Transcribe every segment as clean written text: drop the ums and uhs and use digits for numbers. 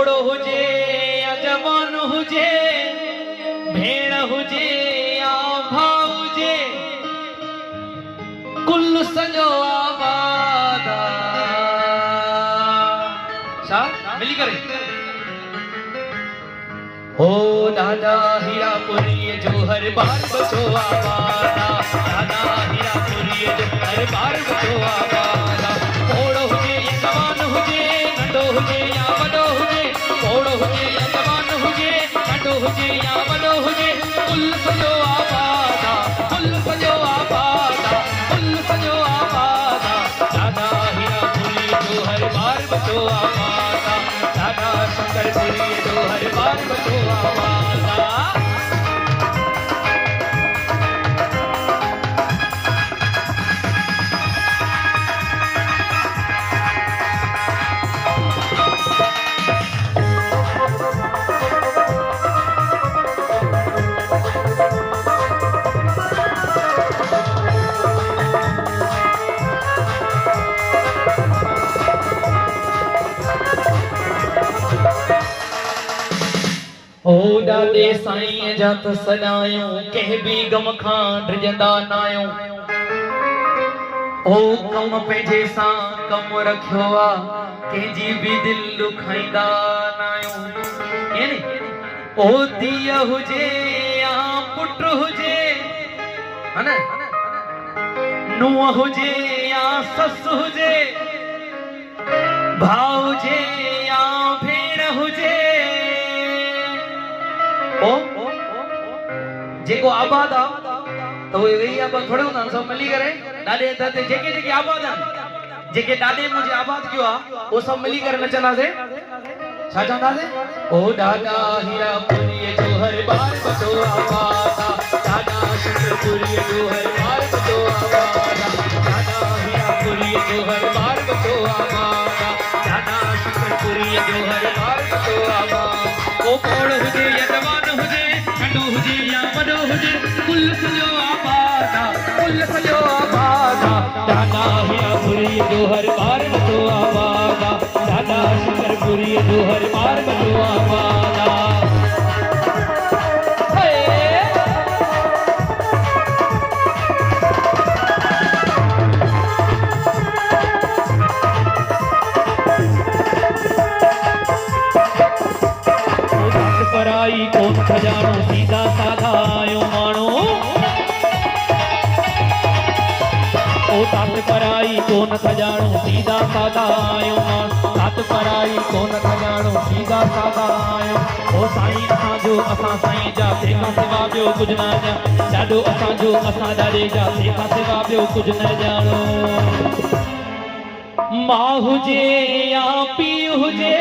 ओड़ो हुजे या जवान हुजे, भेण हुजे या भाउ हुजे, कुल सॼो आबाद छा मिली करे। ओ दादा हीरापुरी जो हर बार बचो आबादा, दादा हीरापुरी जो हर बार बचो आबादा। ओड़ो हुजे या जवान हुजे, नंढो हुजे या वॾो हुजे, ओड़ो हुजे या जवान हुजे, नंढो हुजे या वॾो हुजे, कुल सॼो आबादा, कुल सॼो आबादा, कुल सॼो आबादा। दादा हीरापुरी जो हर बार बचो आबादा, दादा शंकरपुरी जो हर बार बचो आबादा। ओ ॾाॾे साईं जा त सॾायूं, कंहिं बि गम खां डिॼंदा नायूं। ओ कम पंहिंजे सां कम रखियो आ, कंहिंजी बि दिलि दुखाईंदा नायूं। ओ धीअ हुजे या पुट हुजे, हा न, नुंहुं हुजे या ससु हुजे, भाउ हुजे या भेण हुजे, जेको आबाद आ तो उहे वेही आबाद थोड़े हूंदा आहिनि, सभु मिली करे ॾाॾे दर ते जेके जेके आबाद आहिनि, जेके ॾाॾे मुंहिंजे आबाद कयो आहे उहो सभु मिली करे नचंदासीं। छा चवंदासीं? ओ ॾाॾा हीरापुरी जो हर बार बचो आबादा, ॾाॾा शंकरपुरी जो हर बार बचो आबादा, ॾाॾा हीरापुरी जो हर बार बचो आबादा, ॾाॾा शंकरपुरी जो हर बार बचो आबादा। ओ ओड़ हुजे या जवान हुजे, नंढो हुजे या वॾो हुजे, कुल सॼो आबादा, कुल सॼो आबादा। दादा हीरापुरी जो हर बार बचो आबादा, दादा शंकरपुरी जो हर बार बचो आबादा। पराई कोन खजानो, सीधा साधा आयो माण्हू। ओ तात पराई कोन खजानो, सीधा साधा आयो माण्हू, तात पराई कोन खजानो, सीधा साधा आयो। ओ साईं असांजो असां साईं जा, तंहिंखां सिवा ॿियो कुझु न ॼाण, ॾाढो असांजो असां ॾाॾे जा, तंहिंखां सिवा ॿियो कुझु न ॼाणो। माउ हुजे या पीउ हुजे,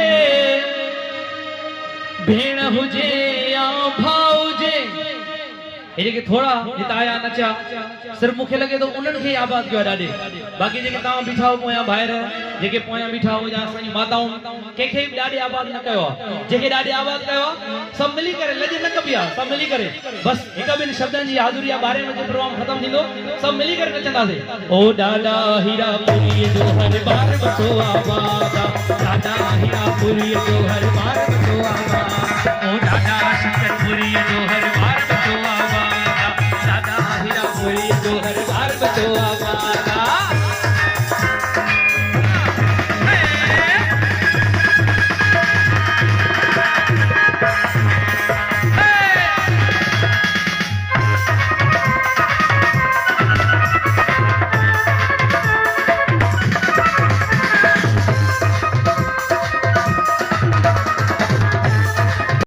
भेण हुजे या भाउ हुजे, ये जेके थोड़ा जिताया नचा सिर्फ मूंखे लगे तो उन्हनि खे आबाद कयो ॾाॾे। बाक़ी जेके तव्हां बीठा हो पोयां ॿाहिरि, जेके पोयां बीठा हो या असांजी माताऊं, कंहिंखे बि ॾाॾे आबाद न कयो आहे। जेके ॾाॾे आबाद कयो आहे सभु मिली करे, लॼ न कबी आहे, सभु मिली करे बस हिकु ॿिनि शब्दनि जी हाज़ुरी आहे, 12 बजे प्रोग्राम ख़तमु थींदो, सभु मिली करे नचंदासीं। ओ ॾाॾा हीरापुरी जो हर बार बचो आबादा, ॾाॾा हीरापुरी जो हर बार बचो आबादा, ओ ॾाॾा शंकरपुरी जो हर